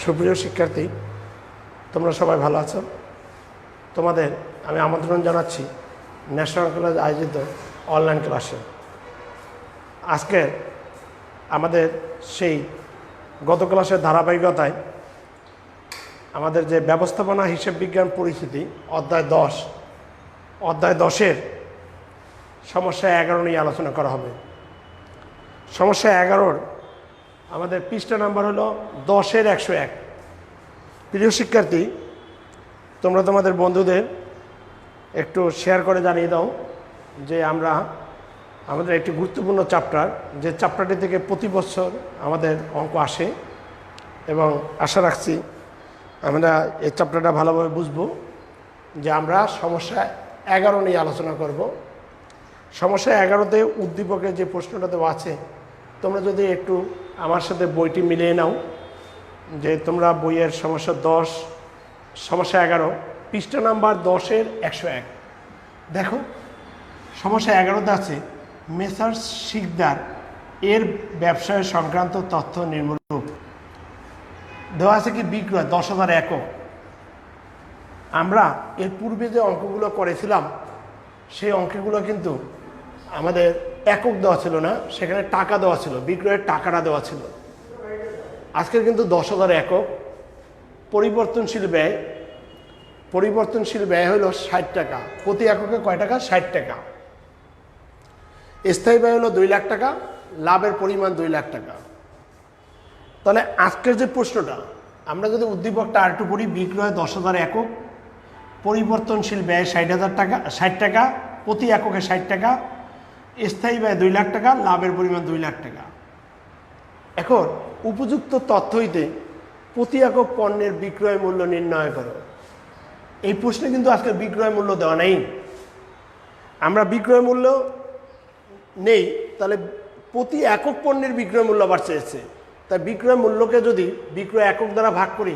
সুপ্রিয় শিক্ষার্থী, তোমরা সবাই ভালো আছো? তোমাদের আমি আমন্ত্রণ জানাচ্ছি ন্যাশনাল কলেজ আয়োজিত অনলাইন ক্লাসে। আজকে আমাদের সেই গত ক্লাসের ধারাবাহিকতায় আমাদের যে ব্যবস্থাপনা হিসেব বিজ্ঞান পরিস্থিতি অধ্যায় 10 সমস্যা 11 নিয়ে আলোচনা করা হবে। সমস্যা 11 আমাদের পৃষ্ঠা নাম্বার হলো 10-এর 101। প্রিয় শিক্ষার্থী, তোমরা তোমাদের বন্ধুদের একটু শেয়ার করে জানিয়ে দাও যে আমাদের একটি গুরুত্বপূর্ণ চ্যাপ্টার, যে চ্যাপ্টারটি থেকে প্রতি বছর আমাদের অঙ্ক আসে এবং আশা রাখছি আমরা এই চ্যাপ্টারটা ভালোভাবে বুঝবো। যে আমরা সমস্যা 11 নিয়ে আলোচনা করব। সমস্যা 11তে উদ্দীপকের যে প্রশ্নটা দেওয়া আছে, তোমরা যদি একটু আমার সাথে বইটি মিলিয়ে নাও, যে তোমরা বইয়ের সমস্যা 11 পৃষ্ঠা নাম্বার 10-এর 101 দেখো। সমস্যা 11তে আছে মেসার্স শিকদার এর ব্যবসায় সংক্রান্ত তথ্য নিম্নরূপ। দেওয়া আছে কি বিক্রয় 10,000 একক। আমরা এর পূর্বে যে অঙ্কগুলো করেছিলাম সেই অঙ্কগুলো কিন্তু আমাদের একক দেওয়া ছিল না, সেখানে টাকা দেওয়া ছিল, বিক্রয়ের টাকাটা দেওয়া ছিল। আজকের কিন্তু 10,000 একক। পরিবর্তনশীল ব্যয় হলো 60 টাকা। প্রতি এককে কয় টাকা? 60 টাকা। স্থায়ী ব্যয় হলো 2 লাখ টাকা, লাভের পরিমাণ 2 লাখ টাকা। তাহলে আজকের যে প্রশ্নটা, আমরা যদি উদ্দীপকটা আর একটু পড়ি, বিক্রয় 10,000 একক, পরিবর্তনশীল ব্যয় 60,000 টাকা, 60 টাকা, প্রতি এককে 60 টাকা, স্থায়ী ব্যয় 2 লাখ টাকা, লাভের পরিমাণ 2 লাখ টাকা। এখন উপযুক্ত তথ্য হইতে প্রতি একক পণ্যের বিক্রয় মূল্য নির্ণয় করো। এই প্রশ্নে কিন্তু আজকে বিক্রয় মূল্য দেওয়া নেই। আমরা বিক্রয় মূল্য নেই, তাহলে প্রতি একক পণ্যের বিক্রয় মূল্য আবার চেয়েছে। তাই বিক্রয় মূল্যকে যদি বিক্রয় একক দ্বারা ভাগ করি,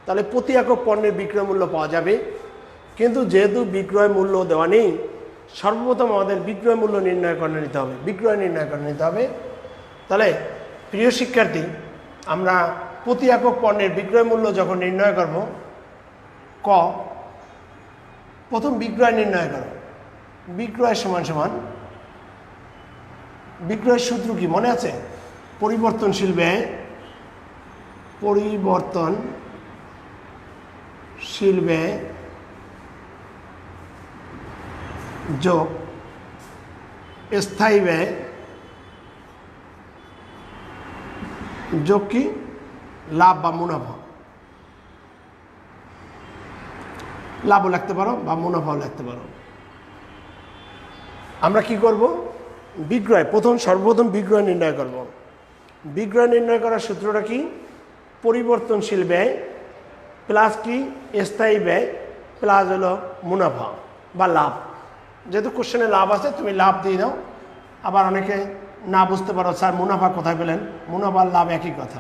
তাহলে প্রতি একক পণ্যের বিক্রয় মূল্য পাওয়া যাবে। কিন্তু যেহেতু বিক্রয় মূল্য দেওয়া নেই, সর্বপ্রথম আমাদের বিক্রয় মূল্য নির্ণয় করে নিতে হবে, বিক্রয় নির্ণয় করে নিতে হবে। তাহলে প্রিয় শিক্ষার্থী, আমরা প্রতি একক পণ্যের বিক্রয় মূল্য যখন নির্ণয় করব, প্রথম বিক্রয় নির্ণয় করো। বিক্রয় সমান বিক্রয়ের সূত্র কি মনে আছে? পরিবর্তনশীল ব্যয় যোগ স্থায়ী ব্যয় যোগ কি লাভ বা মুনাফা। লাভও লিখতে পারো বা মুনাফাও লিখতে পারো। আমরা কি করব? সর্বপ্রথম বিক্রয় নির্ণয় করব। বিক্রয় নির্ণয় করার সূত্রটা কি? পরিবর্তনশীল ব্যয় প্লাস কি স্থায়ী ব্যয় প্লাস হলো মুনাফা বা লাভ। যেহেতু কোশ্চেনে লাভ আছে, তুমি লাভ দিয়ে দাও। আবার অনেকে না বুঝতে পারো, স্যার মুনাফা কোথায় পেলেন? মুনাফা আর লাভ একই কথা,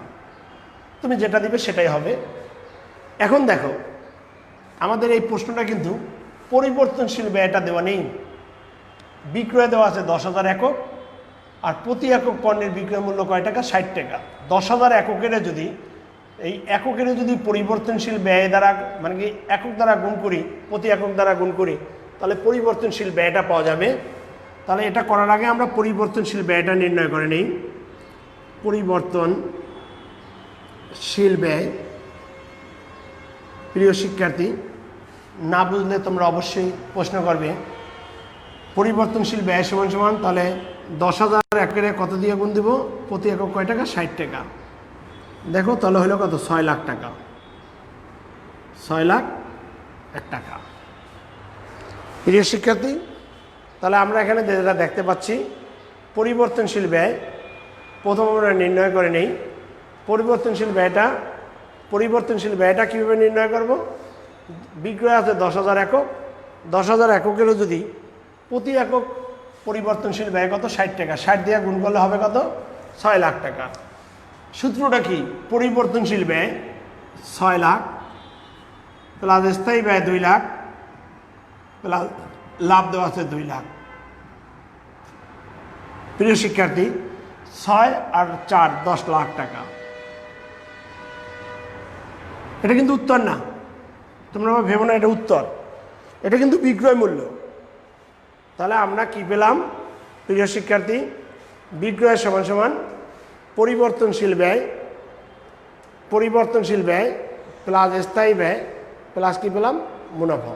তুমি যেটা দিবে সেটাই হবে। এখন দেখো, আমাদের এই প্রশ্নটা কিন্তু পরিবর্তনশীল ব্যয়টা দেওয়া নেই। বিক্রয় দেওয়া আছে 10,000 একক, আর প্রতি একক পণ্যের বিক্রয় মূল্য কয় টাকা? 60 টাকা। 10,000 এককের যদি পরিবর্তনশীল ব্যয় দ্বারা মানে কি একক দ্বারা গুণ করি, প্রতি একক দ্বারা গুণ করি, তাহলে পরিবর্তনশীল ব্যয়টা পাওয়া যাবে। তাহলে এটা করার আগে আমরা পরিবর্তনশীল ব্যয়টা নির্ণয় করে নিই। পরিবর্তনশীল ব্যয়, প্রিয় শিক্ষার্থী, না বুঝলে তোমরা অবশ্যই প্রশ্ন করবে। পরিবর্তনশীল ব্যয় সমান তাহলে 10,000 একের কত দিয়ে গুণ দিব? প্রতি একক কয় টাকা? 60 টাকা। দেখো তাহলে হলো কত? 6 লাখ টাকা। 6 লাখ 1 টাকা। প্রিয় শিক্ষার্থী, তাহলে আমরা এখানে যেটা দেখতে পাচ্ছি, পরিবর্তনশীল ব্যয় প্রথম আমরা নির্ণয় করে নেই। পরিবর্তনশীল ব্যয়টা কীভাবে নির্ণয় করব? বিক্রয় আছে 10,000 একক। 10,000 এককেরও যদি প্রতি একক পরিবর্তনশীল ব্যয় কত? 60 টাকা। 60 দিয়ে গুণ করলে হবে কত? 6 লাখ টাকা। সূত্রটা কি? পরিবর্তনশীল ব্যয় 6 লাখ প্লাস স্থায়ী ব্যয় 2 লাখ প্লাস লাভ দেওয়া আছে 2 লাখ। প্রিয় শিক্ষার্থী, 6 আর 4 10 লাখ টাকা। এটা কিন্তু উত্তর না, তোমরা ভেবো না এটা উত্তর, এটা কিন্তু বিক্রয় মূল্য। তাহলে আমরা কি পেলাম প্রিয় শিক্ষার্থী? বিক্রয় সমান সমান পরিবর্তনশীল ব্যয়, পরিবর্তনশীল ব্যয় প্লাস স্থায়ী ব্যয় প্লাস কি পেলাম? মুনাফা।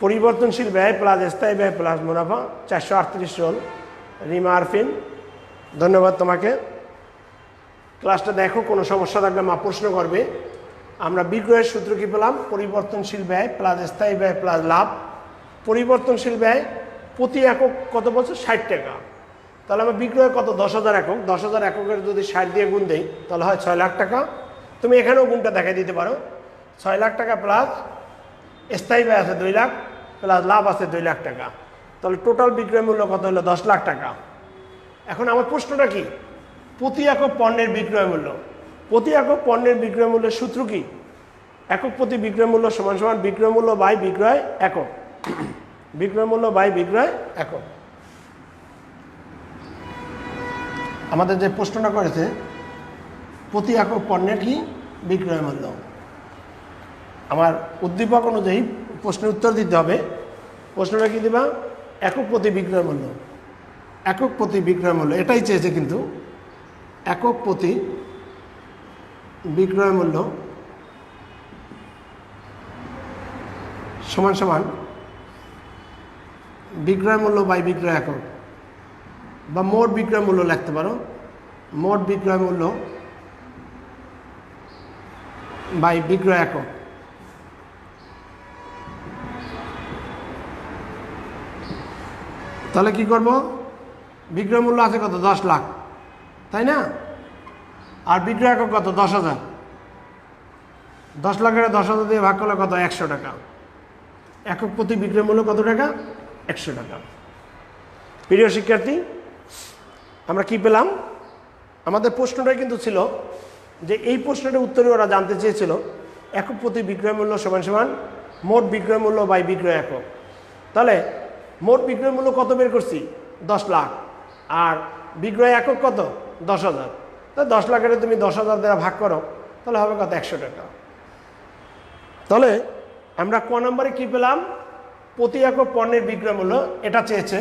পরিবর্তনশীল ব্যয় প্লাস স্থায়ী ব্যয় প্লাস মুনাফা 438 রোল। রিমা আরফিন, ধন্যবাদ তোমাকে। ক্লাসটা দেখো, কোনো সমস্যা থাকলে মা প্রশ্ন করবে। আমরা বিক্রয়ের সূত্র কি পেলাম? পরিবর্তনশীল ব্যয় প্লাস স্থায়ী ব্যয় প্লাস লাভ। পরিবর্তনশীল ব্যয় প্রতি একক কত বলছে? 60 টাকা। তাহলে আমরা বিক্রয় কত? 10,000 একক। 10,000 এককের যদি 60 দিয়ে গুণ দেই তাহলে হয় 6 লাখ টাকা। তুমি এখানেও গুণটা দেখাই দিতে পারো। 6 লাখ টাকা প্লাস স্থায়ী ব্যয় আছে 2 লাখ প্লাস লাভ আছে 2 লাখ টাকা, তাহলে টোটাল বিক্রয় মূল্য কত হলো? 10 লাখ টাকা। এখন আমার প্রশ্নটা কি? প্রতি একক পণ্যের বিক্রয় মূল্য। প্রতি একক পণ্যের বিক্রয় মূল্যের সূত্র কি? একক প্রতি বিক্রয় মূল্য সমান সমান বিক্রয় মূল্য বাই বিক্রয় একক। বিক্রয় মূল্য বাই বিক্রয় একক। আমাদের যে প্রশ্নটা করেছে প্রতি একক পণ্যের কি বিক্রয় মূল্য, আমার উদ্দীপক অনুযায়ী প্রশ্নের উত্তর দিতে হবে। প্রশ্নটা কি দিবা? একক প্রতি বিক্রয় মূল্য। একক প্রতি বিক্রয় মূল্য এটাই চেয়েছে, কিন্তু একক প্রতি বিক্রয় মূল্য সমান সমান বিক্রয় মূল্য বাই বিক্রয় একক, বা মোট বিক্রয় মূল্য লিখতে পারো। মোট বিক্রয় মূল্য বাই বিক্রয় একক। তাহলে কি করব? বিক্রয় মূল্য আছে কত? 10 লাখ, তাই না? আর বিক্রয় একক কত? 10,000। 10 লাখের 10,000 দিয়ে ভাগ করলে কত? 100 টাকা। একক প্রতি বিক্রয় মূল্য কত টাকা? 100 টাকা। প্রিয় শিক্ষার্থী, আমরা কি পেলাম? আমাদের প্রশ্নটাই কিন্তু ছিল যে এই প্রশ্নটার উত্তরে ওরা জানতে চেয়েছিল একক প্রতি বিক্রয় মূল্য সমান সমান মোট বিক্রয় মূল্য বাই বিক্রয় একক। তাহলে মোট বিক্রয় মূল্য কত বের করছি? 10 লাখ। আর বিক্রয় একক কত? 10,000। তাই 10 লাখের তুমি 10,000 দ্বারা ভাগ করো, তাহলে হবে কত? 100 টাকা। তাহলে আমরা ক নম্বরে কি পেলাম? প্রতি একক পণ্যের বিক্রয় মূল্য এটা চেয়েছে।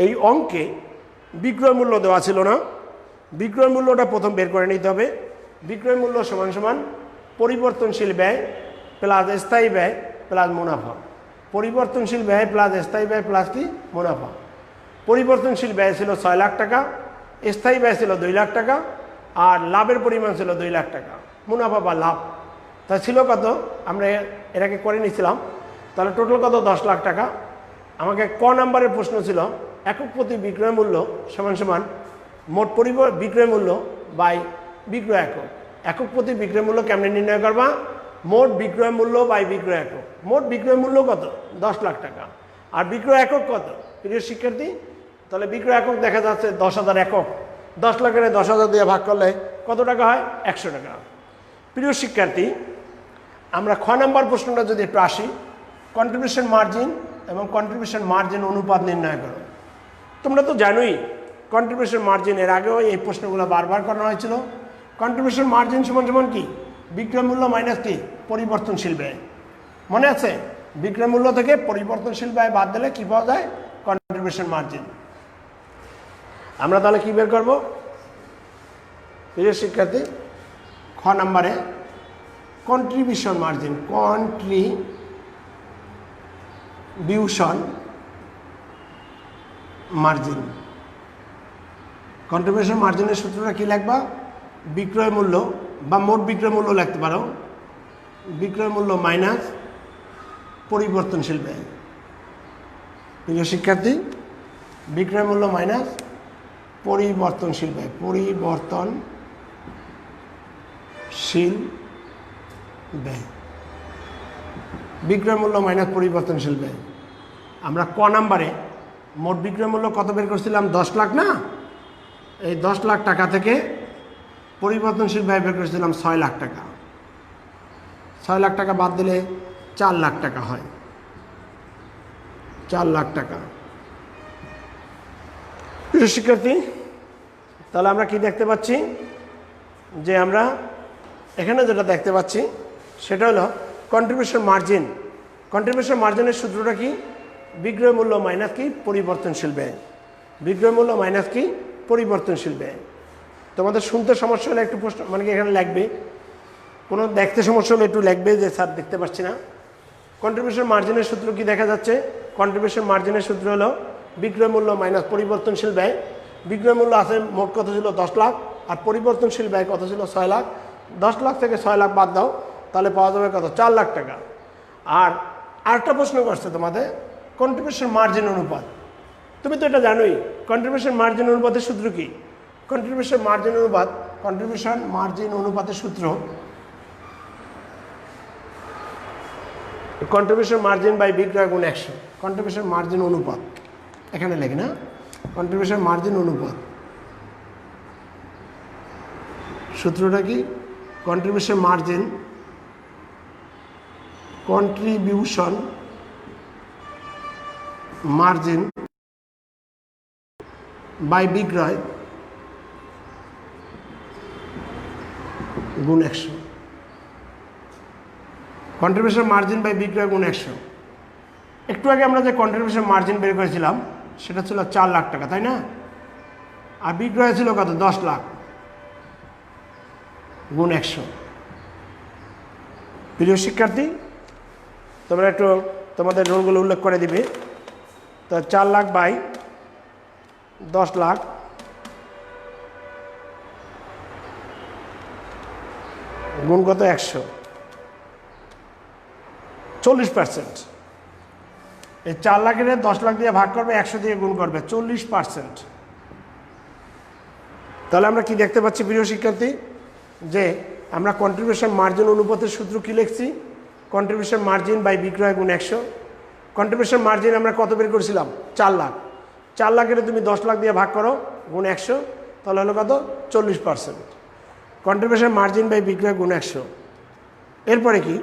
এই অঙ্কে বিক্রয় মূল্য দেওয়া ছিল না, বিক্রয় মূল্যটা প্রথম বের করে নিতে হবে। বিক্রয় মূল্য সমান সমান পরিবর্তনশীল ব্যয় প্লাস স্থায়ী ব্যয় প্লাস মুনাফা। পরিবর্তনশীল ব্যয় প্লাস স্থায়ী ব্যয় প্লাস কি? মুনাফা। পরিবর্তনশীল ব্যয় ছিল 6 লাখ টাকা, স্থায়ী ব্যয় ছিল 2 লাখ টাকা, আর লাভের পরিমাণ ছিল 2 লাখ টাকা। মুনাফা বা লাভ তা ছিল কত? আমরা এটাকে করে নিয়েছিলাম। তাহলে টোটাল কত? 10 লাখ টাকা। আমাকে ক নাম্বারের প্রশ্ন ছিল একক প্রতি বিক্রয় মূল্য সমান সমান মোট বিক্রয় মূল্য বাই বিক্রয় একক। একক প্রতি বিক্রয় মূল্য কেমনে নির্ণয় করবা? মোট বিক্রয় মূল্য বাই বিক্রয় একক। মোট বিক্রয় মূল্য কত? 10 লাখ টাকা। আর বিক্রয় একক কত প্রিয় শিক্ষার্থী? তাহলে বিক্রয় একক দেখা যাচ্ছে 10,000 একক। 10 লাখের 10,000 দিয়ে ভাগ করলে কত টাকা হয়? 100 টাকা। প্রিয় শিক্ষার্থী, আমরা খ নাম্বার প্রশ্নটা যদি একটু আসি, কন্ট্রিবিউশন মার্জিন এবং কন্ট্রিবিউশন মার্জিন অনুপাত নির্ণয় করো। তোমরা তো জানোই কন্ট্রিবিউশন মার্জিন, এর আগেও এই প্রশ্নগুলো বারবার করানো হয়েছিল। কন্ট্রিবিউশন মার্জিন সমান সমান কি? বিক্রয় মূল্য মাইনাস কি? পরিবর্তনশীল ব্যয়। মনে আছে? বিক্রয় মূল্য থেকে পরিবর্তনশীল ব্যয় বাদ দিলে কি পাওয়া যায়? Contribution margin. আমরা তাহলে কি বের করব প্রিয় শিক্ষার্থী? খ নাম্বারে contribution margin. Contribution margin. Contribution মার্জিনের সূত্রটা কি লিখবা? বিক্রয় মূল্য বা মোট বিক্রয় মূল্য লিখতে পারো। বিক্রয় মূল্য মাইনাস পরিবর্তনশীল ব্যয়। প্রিয় শিক্ষার্থী, বিক্রয় মূল্য মাইনাস পরিবর্তনশীল ব্যয়। পরিবর্তনশীল ব্যয়। বিক্রয় মূল্য মাইনাস পরিবর্তনশীল ব্যয়। আমরা ক নাম্বারে মোট বিক্রয় মূল্য কত বের করছিলাম? 10 লাখ না? এই 10 লাখ টাকা থেকে পরিবর্তনশীল ব্যয় বের করেছিলাম 6 লাখ টাকা। 6 লাখ টাকা বাদ দিলে 4 লাখ টাকা হয়। 4 লাখ টাকা। প্রিয় শিক্ষার্থী, তাহলে আমরা কি দেখতে পাচ্ছি যে আমরা এখানে যেটা দেখতে পাচ্ছি সেটা হলো কন্ট্রিবিউশন মার্জিন। কন্ট্রিবিউশন মার্জিনের সূত্রটা কি? বিক্রয় মূল্য মাইনাস কি? পরিবর্তনশীল ব্যয়। বিক্রয় মূল্য মাইনাস কি? পরিবর্তনশীল ব্যয়। তোমাদের শুনতে সমস্যা হলে একটু প্রশ্ন মানে কি এখানে লাগবে, কোনো দেখতে সমস্যা হলে একটু লাগবে যে স্যার দেখতে পাচ্ছি না। কন্ট্রিবিউশন মার্জিনের সূত্র কি দেখা যাচ্ছে? কন্ট্রিবিউশন মার্জিনের সূত্র হলো বিক্রয় মূল্য মাইনাস পরিবর্তনশীল ব্যয়। বিক্রয় মূল্য আছে মোট কত ছিল? 10 লাখ, আর পরিবর্তনশীল ব্যয় কত ছিল? 6 লাখ। 10 লাখ থেকে 6 লাখ বাদ দাও, তাহলে পাওয়া যাবে কত? 4 লাখ টাকা। আর আরেকটা প্রশ্ন করছে তোমাদের কন্ট্রিবিউশন মার্জিন অনুপাত। তুমি তো এটা জানোই, কন্ট্রিবিউশন মার্জিন অনুপাতের সূত্র কি? কন্ট্রিবিউশন মার্জিন অনুপাত, কন্ট্রিবিউশন মার্জিন অনুপাতের সূত্র কন্ট্রিবিউশন মার্জিন বাই বিক্রয় গুণ 100। কন্ট্রিবিউশন মার্জিন অনুপাত এখানে লেখে না, কন্ট্রিবিউশন মার্জিন অনুপাত সূত্রটা কি? Contribution margin, contribution margin by বিক্রয় গুণ 100। কন্ট্রিবিউশন মার্জিন বাই বিক্রয় গুণ 100। একটু আগে আমরা যে কন্ট্রিবিউশন মার্জিন বের করেছিলাম সেটা ছিল 4 লাখ টাকা, তাই না? আর বিক্রয় ছিল কত? 10 লাখ গুণ 100। প্রিয় শিক্ষার্থী, তোমরা একটু তোমাদের রোলগুলো উল্লেখ করে দিবে। তো 4 লাখ বাই 10 লাখ গুণ কত? 100, 40%। এই 4 লাখের 10 লাখ দিয়ে ভাগ করবে, 100 দিয়ে গুণ করবে, 40%। তাহলে আমরা কি দেখতে পাচ্ছি প্রিয় শিক্ষার্থী? যে আমরা কন্ট্রিবিউশন মার্জিন অনুপাতের সূত্র কি লিখছি? কন্ট্রিবিউশন মার্জিন বাই বিক্রয় গুণ 100। কন্ট্রিবিউশন মার্জিন আমরা কত বের করেছিলাম? 4 লাখ। 4 লাখের তুমি 10 লাখ দিয়ে ভাগ করো, গুণ 100, তাহলে হলো কত? 40%। কন্ট্রিবিউশন মার্জিন বাই বিক্রয় গুণ 100। এরপরে কি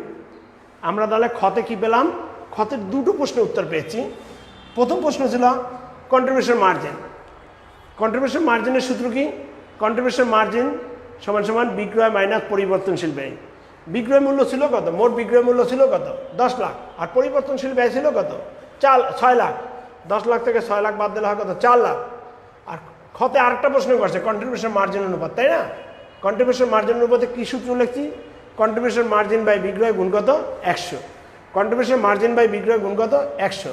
আমরা তাহলে ক্ষতে কি পেলাম? ক্ষতের দুটো প্রশ্নের উত্তর পেয়েছি। প্রথম প্রশ্ন ছিল কন্ট্রিবিউশন মার্জিন। কন্ট্রিবিউশন মার্জিনের সূত্র কি? কন্ট্রিবিউশন মার্জিন সমান সমান বিক্রয় মাইনাস পরিবর্তনশীল ব্যয়। বিক্রয় মূল্য ছিল কত? মোট বিক্রয় মূল্য ছিল কত? 10 লাখ। আর পরিবর্তনশীল ব্যয় ছিল কত? 6 লাখ। 10 লাখ থেকে 6 লাখ বাদ দিলে হয় কত? 4 লাখ। আর ক্ষতে আরেকটা প্রশ্ন করছে কন্ট্রিবিউশন মার্জিন অনুপাত, তাই না? কন্ট্রিবিউশন মার্জিন অনুপাতে কী সূত্র লিখছি? কন্ট্রিবিউশন মার্জিন বাই বিক্রয় গুণ কত? 100। কন্ট্রিবিউশন মার্জিন বাই বিক্রয় গুণ কত? 100।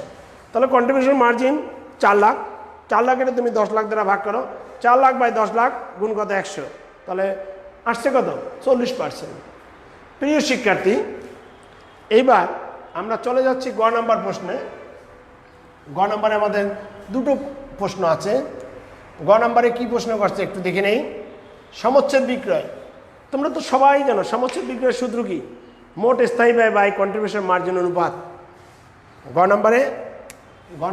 তাহলে কন্ট্রিবিউশন মার্জিন 4 লাখ। 4 লাখের তুমি 10 লাখ দ্বারা ভাগ করো, 4 লাখ বাই 10 লাখ গুণ কত? 100। তাহলে আসছে কত? 40%। প্রিয় শিক্ষার্থী, এইবার আমরা চলে যাচ্ছি গ নাম্বার প্রশ্নে। গ নাম্বারে আমাদের দুটো প্রশ্ন আছে। গ নাম্বারে কি প্রশ্ন করছে একটু দেখে নেই। সমচ্ছেদ বিক্রয়, তোমরা তো সবাই জানো সমচ্ছেদ বিক্রয়ের সূত্র কি? মোট স্থায়ী ব্যয় বাই কন্ট্রিবিউশন মার্জিন অনুপাত। গ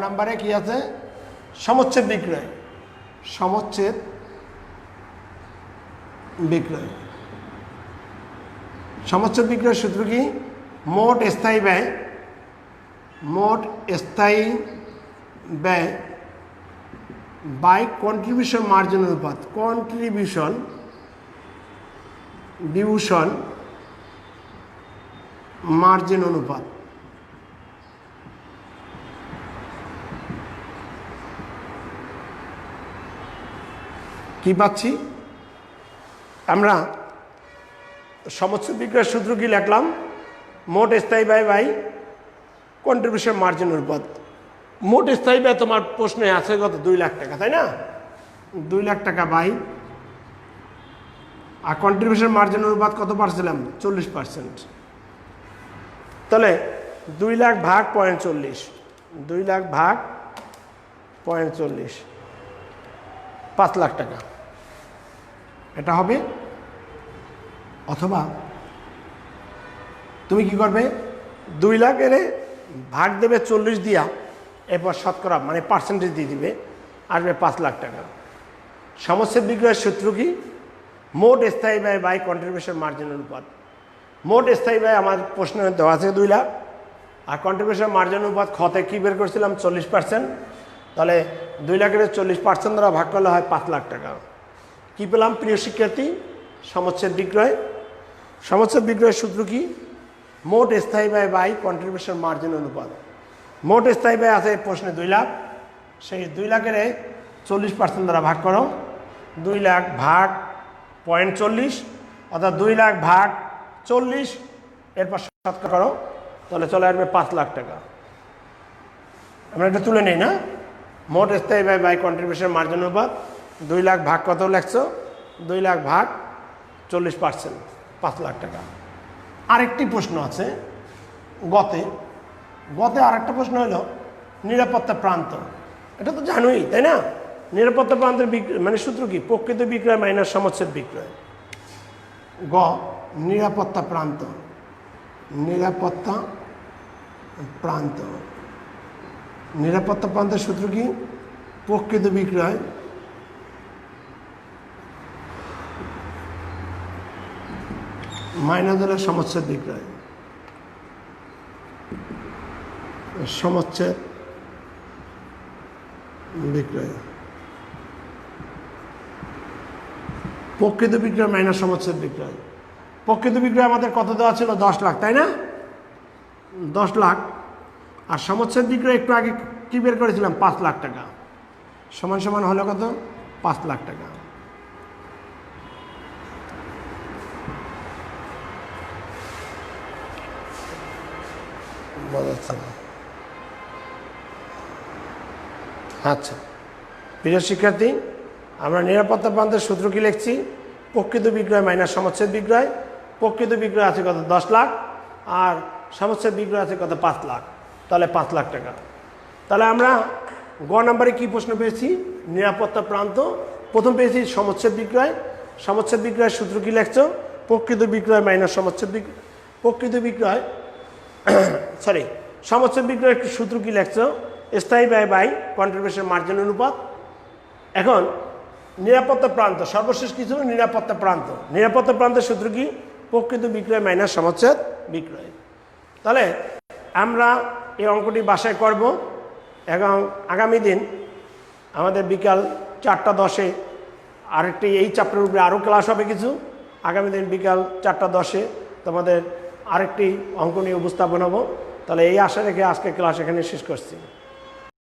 নাম্বারে কি আছে? সমচ্ছেদ বিক্রয়। সমচ্ছেদ বিক্রয়, সমচ্ছেদ বিক্রয়ের সূত্র কি? মোট স্থায়ী ব্যয়, মোট স্থায়ী ব্যয় বাই কন্ট্রিবিউশন মার্জিন অনুপাত। কন্ট্রিবিউশন মার্জিন অনুপাত। কি পাচ্ছি আমরা? সমচ্ছেদ বিক্রয়ের সূত্র কি লিখলাম? মোট স্থায়ী ব্যয় বাই কন্ট্রিবিউশন মার্জিন অনুপাত। মোট স্থায়ী ব্যয় তোমার প্রশ্নে আছে কত? 2 লাখ টাকা, তাই না? 2 লাখ টাকা বাই, আর কন্ট্রিবিউশন মার্জিন অনুপাত কত পারছিলাম? 40%। তাহলে 2 লাখ ভাগ 0.40, 2 লাখ ভাগ 0.40, 5 লাখ টাকা এটা হবে। অথবা তুমি কি করবে? 2 লাখ এর ভাগ দেবে 40 দিয়া, এরপর শতকরা মানে পার্সেন্টেজ দিয়ে দিবে, আসবে 5 লাখ টাকা। সমচ্ছেদ বিক্রয়ের সূত্র কি? মোট স্থায়ী ব্যয় বাই কন্ট্রিবিউশন মার্জিন অনুপাত। মোট স্থায়ী ব্যয় আমার প্রশ্নে দেওয়া আছে 2 লাখ, আর কন্ট্রিবিউশন মার্জিন অনুপাত ক্ষতে কী বের করছিলাম? 40%। তাহলে 2 লাখের 40% দ্বারা ভাগ করলে হয় 5 লাখ টাকা। কী পেলাম প্রিয় শিক্ষার্থী? সমচ্ছেদ বিক্রয়। সমচ্ছেদ বিক্রয়ের সূত্র কি? মোট স্থায়ী ব্যয় বাই কন্ট্রিবিউশন মার্জিন অনুপাত। মোট স্থায়ী ব্যয় আছে প্রশ্নে 2 লাখ, সেই 2 লাখের 40% দ্বারা ভাগ করো, 2 লাখ ভাগ 0.40, অর্থাৎ 2 লাখ ভাগ 40, এরপর শতকরা করো, তাহলে চলে আসবে 5 লাখ টাকা। আমরা এটা তুলে নেই না? মোট স্থায়ী ব্যয় বাই কন্ট্রিবিউশন মার্জিন অনুপাত 2 লাখ ভাগ কত লেখছো? 2 লাখ ভাগ 40%, 5 লাখ টাকা। আরেকটি প্রশ্ন আছে গতে আরেকটা প্রশ্ন হলো নিরাপত্তা প্রান্ত। এটা তো জানোই, তাই না? নিরাপত্তা প্রান্তের মানে সূত্র কি? প্রকৃত বিক্রয় মাইনাস সমচ্ছেদ বিক্রয়। নিরাপত্তা প্রান্ত, নিরাপত্তা প্রান্ত, নিরাপত্তা প্রান্তের সূত্র কি? প্রকৃত বিক্রয় মাইনাস হলো সমচ্ছেদ বিক্রয়। সমচ্ছেদ বিক্রয়, প্রকৃত বিক্রয় মাইনাস সমচ্ছেদ বিক্রয়। প্রকৃত বিক্রয় আমাদের কত দেওয়া ছিল? 10 লাখ, তাই না? 10 লাখ। আর সমচ্ছেদ বিক্রয় একটু আগে কি বের করেছিলাম? 5 লাখ টাকা। সমান সমান হলো কত? 5 লাখ টাকা। আচ্ছা প্রিয় শিক্ষার্থী, আমরা নিরাপত্তা প্রান্তের সূত্র কি লিখছি? প্রকৃত বিক্রয় মাইনাস সমচ্ছেদ বিক্রয়। প্রকৃত বিক্রয় আছে কত? 10 লাখ, আর সমচ্ছেদ বিক্রয় আছে কত? 5 লাখ, তাহলে 5 লাখ টাকা। তাহলে আমরা নম্বরে কি প্রশ্ন পেয়েছি? নিরাপত্তা প্রান্ত। প্রথম পেয়েছি সমচ্ছেদ বিক্রয়। সমচ্ছেদ বিক্রয়ের সূত্র কি লিখছো? প্রকৃত বিক্রয় মাইনাস সমচ্ছেদ বিক্রয়। প্রকৃত বিক্রয় সমচ্ছেদ বিক্রয়ের সূত্র কি লিখছো? স্থায়ী ব্যয় বাই কন্ট্রিবিউশন মার্জিন অনুপাত। এখন নিরাপত্তা প্রান্ত, সর্বশেষ কি ছিল? নিরাপত্তা প্রান্ত। নিরাপত্তা প্রান্তের সূত্র কি? প্রকৃত বিক্রয় মাইনাস সমচ্ছেদ বিক্রয়। তাহলে আমরা এই অঙ্কটি বাসায় করব, এবং আগামী দিন আমাদের বিকাল 4:10 আরেকটি এই চ্যাপ্টারের উপরে আরও ক্লাস হবে কিছু। আগামী দিন বিকাল 4:10 তোমাদের আরেকটি অঙ্ক নিয়ে উপস্থাপন হবো। তাহলে এই আশা রেখে আজকে ক্লাস এখানে শেষ করছি।